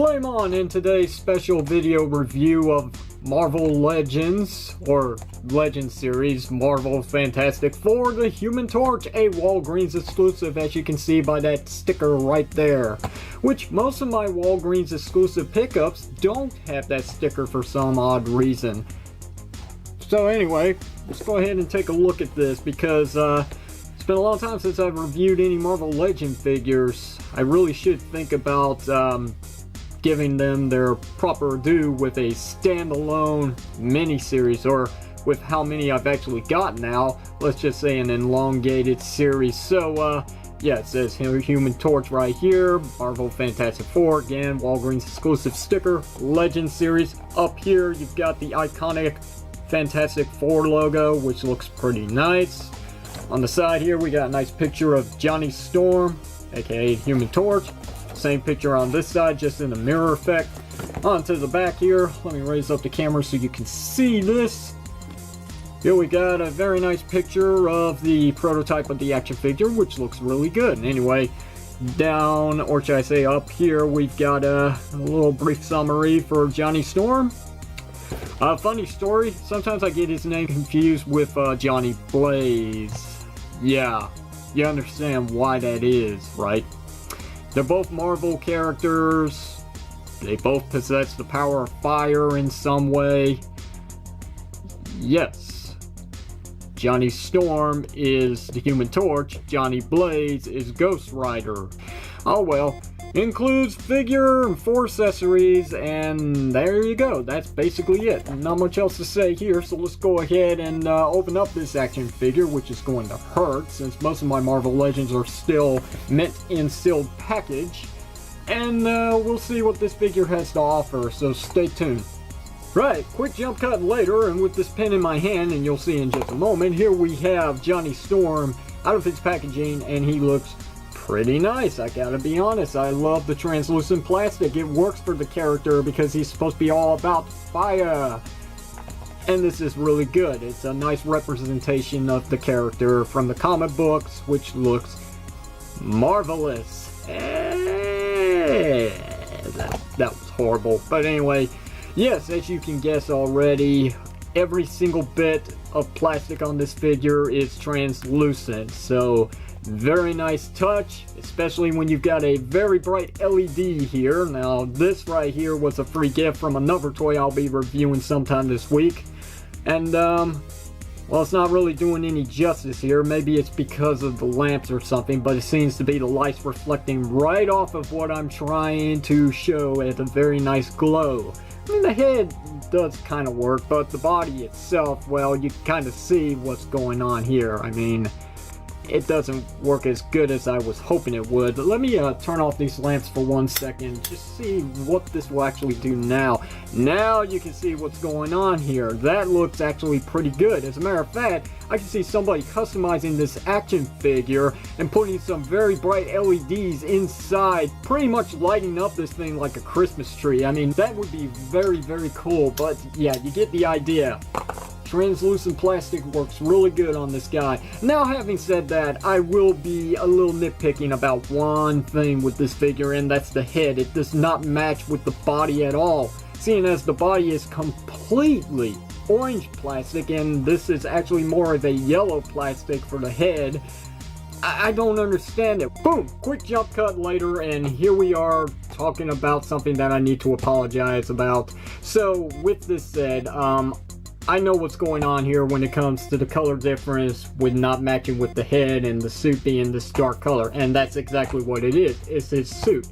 Flame on in today's special video review of Marvel Legends, or Legends series, Marvel Fantastic Four, The Human Torch, a Walgreens exclusive, as you can see by that sticker right there. Which most of my Walgreens exclusive pickups don't have that sticker for some odd reason. So anyway, let's go ahead and take a look at this because it's been a long time since I've reviewed any Marvel Legend figures. I really should think about giving them their proper due with a standalone mini-series, or with how many I've actually got now, let's just say an elongated series. So yeah, it says Human Torch right here, Marvel Fantastic Four, again, Walgreens exclusive sticker, Legend series. Up here you've got the iconic Fantastic Four logo, which looks pretty nice. On the side here we got a nice picture of Johnny Storm, aka Human Torch. Same picture on this side, just in the mirror effect. On to the back here, let me raise up the camera so you can see this. Here we got a very nice picture of the prototype of the action figure, which looks really good. And anyway, down, or should I say up here, we've got a little brief summary for Johnny Storm. Funny story, sometimes I get his name confused with Johnny Blaze. Yeah, you understand why that is, right? They're both Marvel characters. They both possess the power of fire in some way. Yes. Johnny Storm is the Human Torch. Johnny Blaze is Ghost Rider. Oh well. Includes figure and 4 accessories, and there you go. That's basically it. Not much else to say here, so let's go ahead and open up this action figure, which is going to hurt since most of my Marvel Legends are still mint in sealed package. And we'll see what this figure has to offer, so stay tuned. Right, quick jump cut later, and with this pen in my hand, and you'll see in just a moment, here we have Johnny Storm out of his packaging, and he looks pretty nice, I gotta be honest. I love the translucent plastic. It works for the character because he's supposed to be all about fire. And this is really good. It's a nice representation of the character from the comic books, which looks marvelous. That was horrible. But anyway, yes, as you can guess already, every single bit of plastic on this figure is translucent. So very nice touch, especially when you've got a very bright LED here. Now this right here was a free gift from another toy I'll be reviewing sometime this week. And well, it's not really doing any justice here. Maybe it's because of the lamps or something, but it seems to be the lights reflecting right off of what I'm trying to show at a very nice glow. I mean, the head does kind of work, but the body itself, well, you kind of see what's going on here. I mean, it doesn't work as good as I was hoping it would. But let me turn off these lamps for 1 second, just see what this will actually do now. Now you can see what's going on here. That looks actually pretty good. As a matter of fact, I can see somebody customizing this action figure and putting some very bright LEDs inside, pretty much lighting up this thing like a Christmas tree. I mean, that would be very, very cool, but yeah, you get the idea. Translucent plastic works really good on this guy. Now, having said that, I will be a little nitpicking about one thing with this figure, and that's the head. It does not match with the body at all, seeing as the body is completely orange plastic, and this is actually more of a yellow plastic for the head. I don't understand it. Boom! Quick jump cut later, and here we are talking about something that I need to apologize about. So, with this said, I know what's going on here when it comes to the color difference with not matching with the head and the suit being this dark color, and that's exactly what it is. It's his suit.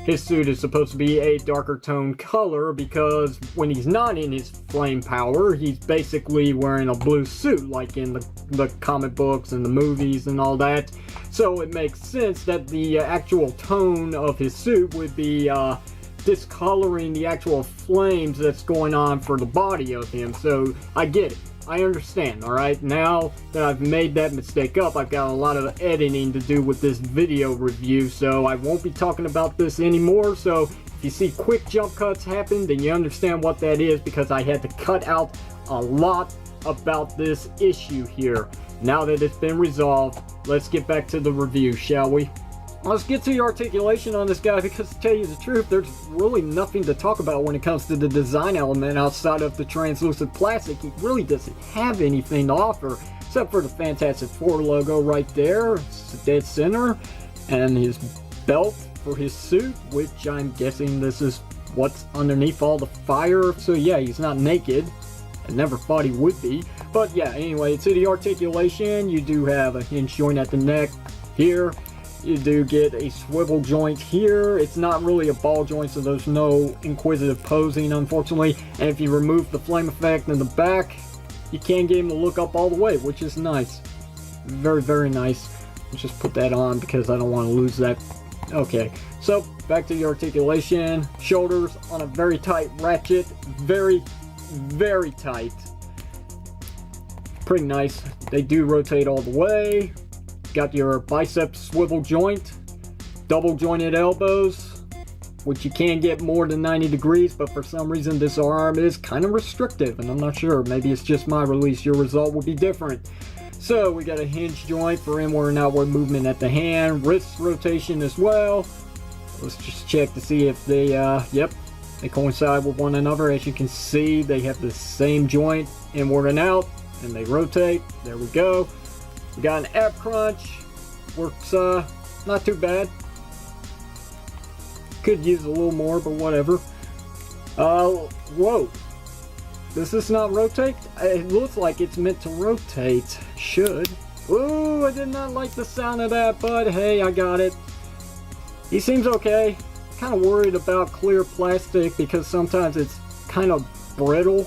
His suit is supposed to be a darker tone color because when he's not in his flame power, he's basically wearing a blue suit like in the comic books and the movies and all that. So it makes sense that the actual tone of his suit would be discoloring the actual flames that's going on for the body of him. So I get it, I understand. Alright, now that I've made that mistake up, I've got a lot of editing to do with this video review, so I won't be talking about this anymore. So if you see quick jump cuts happen, then you understand what that is, because I had to cut out a lot about this issue here. Now that it's been resolved, let's get back to the review, shall we? let's get to the articulation on this guy, because to tell you the truth, there's really nothing to talk about when it comes to the design element outside of the translucent plastic. He really doesn't have anything to offer, except for the Fantastic Four logo right there. It's dead center, and his belt for his suit, which I'm guessing this is what's underneath all the fire. So yeah, he's not naked. I never thought he would be. But yeah, anyway, to the articulation, you do have a hinge joint at the neck here. You do get a swivel joint here. It's not really a ball joint, so there's no inquisitive posing, unfortunately. And if you remove the flame effect in the back, you can get him to look up all the way, which is nice. Very, very nice. Let's just put that on because I don't want to lose that. Okay, so back to the articulation. Shoulders on a very tight ratchet. Very, very tight. Pretty nice. They do rotate all the way. Got your bicep swivel joint, double jointed elbows, which you can get more than 90 degrees, but for some reason this arm is kind of restrictive, and I'm not sure. Maybe it's just my release. Your result will be different. So we got a hinge joint for inward and outward movement at the hand, wrist rotation as well. Let's just check to see if they, yep, they coincide with one another. As you can see, they have the same joint inward and out, and they rotate. There we go. We got an ab crunch, works not too bad. Could use a little more, but whatever. Whoa, does this not rotate? It looks like it's meant to rotate. Should. Ooh, I did not like the sound of that, but hey, I got it. He seems okay. Kind of worried about clear plastic because sometimes it's kind of brittle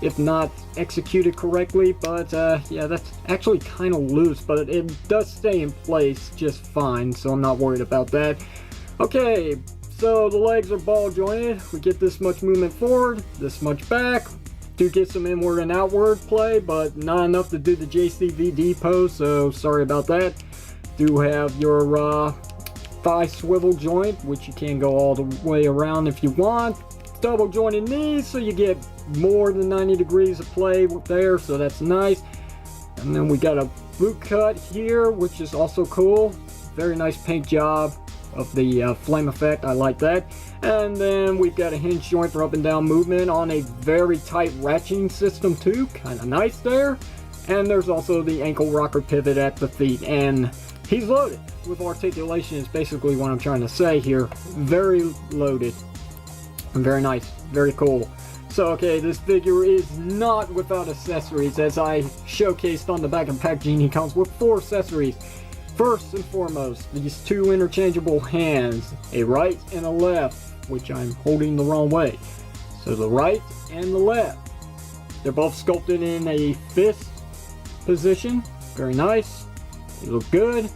if not executed correctly, but yeah, that's actually kind of loose, but it does stay in place just fine, so I'm not worried about that. Okay, so the legs are ball jointed. We get this much movement forward, this much back. Do get some inward and outward play, but not enough to do the JCVD pose, so sorry about that. Do have your thigh swivel joint, which you can go all the way around if you want. Double jointed knees, so you get more than 90 degrees of play there, so that's nice. And then we got a boot cut here, which is also cool. Very nice paint job of the flame effect. I like that. And then we've got a hinge joint for up and down movement on a very tight ratcheting system too. Kind of nice there. And there's also the ankle rocker pivot at the feet, and he's loaded with articulation is basically what I'm trying to say here. Very loaded. Very nice, very cool. So okay, this figure is not without accessories. As I showcased on the back of packaging, he comes with 4 accessories. First and foremost, these 2 interchangeable hands, a right and a left, which I'm holding the wrong way. So the right and the left. They're both sculpted in a fist position. Very nice. They look good.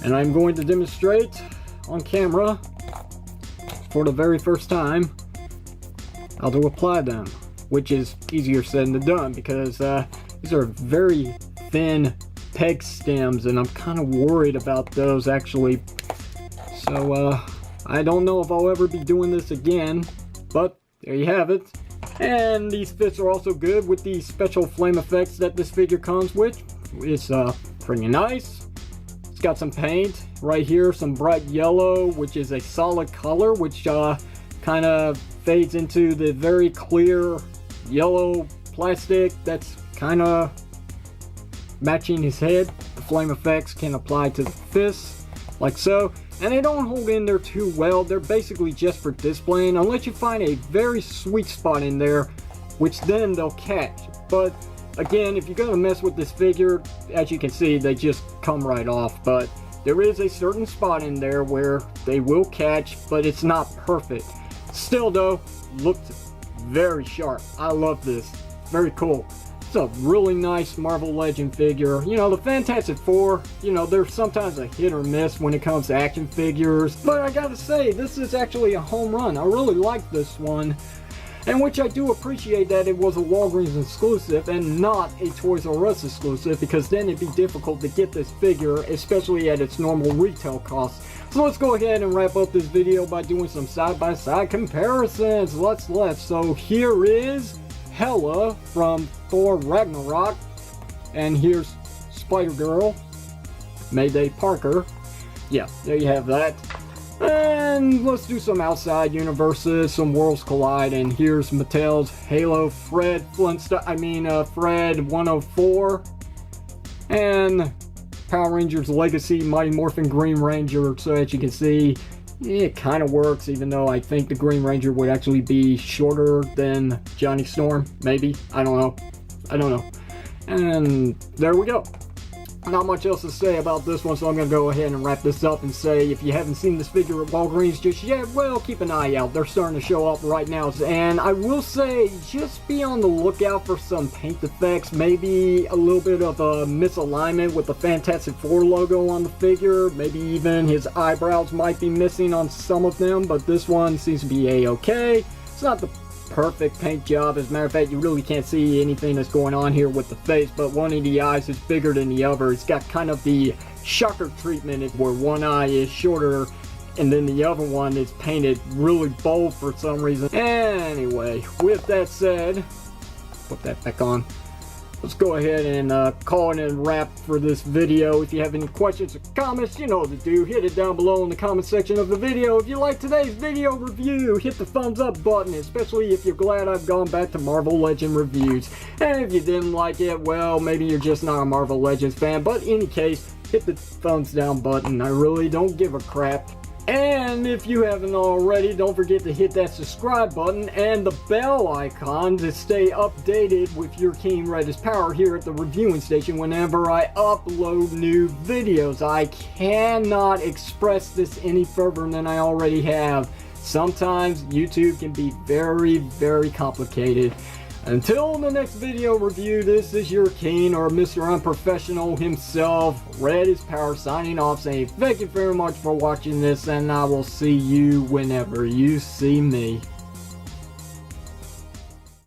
And I'm going to demonstrate on camera for the very first time how to apply them, which is easier said than done because these are very thin peg stems and I'm kind of worried about those actually. So I don't know if I'll ever be doing this again, but there you have it. And these fits are also good with the special flame effects that this figure comes with. It's pretty nice. It's got some paint right here, some bright yellow, which is a solid color, which kind of fades into the very clear yellow plastic that's kind of matching his head. The flame effects can apply to the fists like so, and they don't hold in there too well. They're basically just for displaying unless you find a very sweet spot in there, which then they'll catch. But again, if you're gonna mess with this figure, as you can see, they just come right off. But there is a certain spot in there where they will catch, but it's not perfect. Still though, looked very sharp. I love this. Very cool. It's a really nice Marvel Legend figure. You know, the Fantastic Four, you know, they're sometimes a hit or miss when it comes to action figures. But I gotta say, this is actually a home run. I really like this one. And which I do appreciate that it was a Walgreens exclusive and not a Toys R Us exclusive, because then it'd be difficult to get this figure, especially at its normal retail cost. So let's go ahead and wrap up this video by doing some side-by-side comparisons. Let's. So here is Hela from Thor Ragnarok, and here's Spider-Girl, Mayday Parker. yeah, there you have that. And let's do some outside universes, some worlds collide, and here's Mattel's Halo Fred Flintstone, Fred 104, and Power Rangers Legacy Mighty Morphin Green Ranger. So as you can see, it kind of works, even though I think the Green Ranger would actually be shorter than Johnny Storm, maybe. I don't know. And there we go. Not much else to say about this one, so I'm going to go ahead and wrap this up and say, if you haven't seen this figure at Walgreens just yet, well, keep an eye out. They're starting to show up right now. And I will say, just be on the lookout for some paint defects, maybe a little bit of a misalignment with the Fantastic Four logo on the figure. Maybe even his eyebrows might be missing on some of them, but this one seems to be a-okay. It's not the perfect paint job. As a matter of fact, you really can't see anything that's going on here with the face, but one of the eyes is bigger than the other. It's got kind of the shocker treatment where one eye is shorter and then the other one is painted really bold for some reason. Anyway, with that said, put that back on. Let's go ahead and call it a wrap for this video. If you have any questions or comments, you know what to do. Hit it down below in the comment section of the video. If you like today's video review, hit the thumbs up button, especially if you're glad I've gone back to Marvel Legend reviews. And if you didn't like it, well, maybe you're just not a Marvel Legends fan. But in any case, hit the thumbs down button. I really don't give a crap. And if you haven't already, don't forget to hit that subscribe button and the bell icon to stay updated with your King Red's power here at the reviewing station whenever I upload new videos. I cannot express this any further than I already have. Sometimes YouTube can be very, very complicated. Until the next video review, this is your King, or Mr. Unprofessional himself, Red is Power, signing off, saying thank you very much for watching this, and I will see you whenever you see me.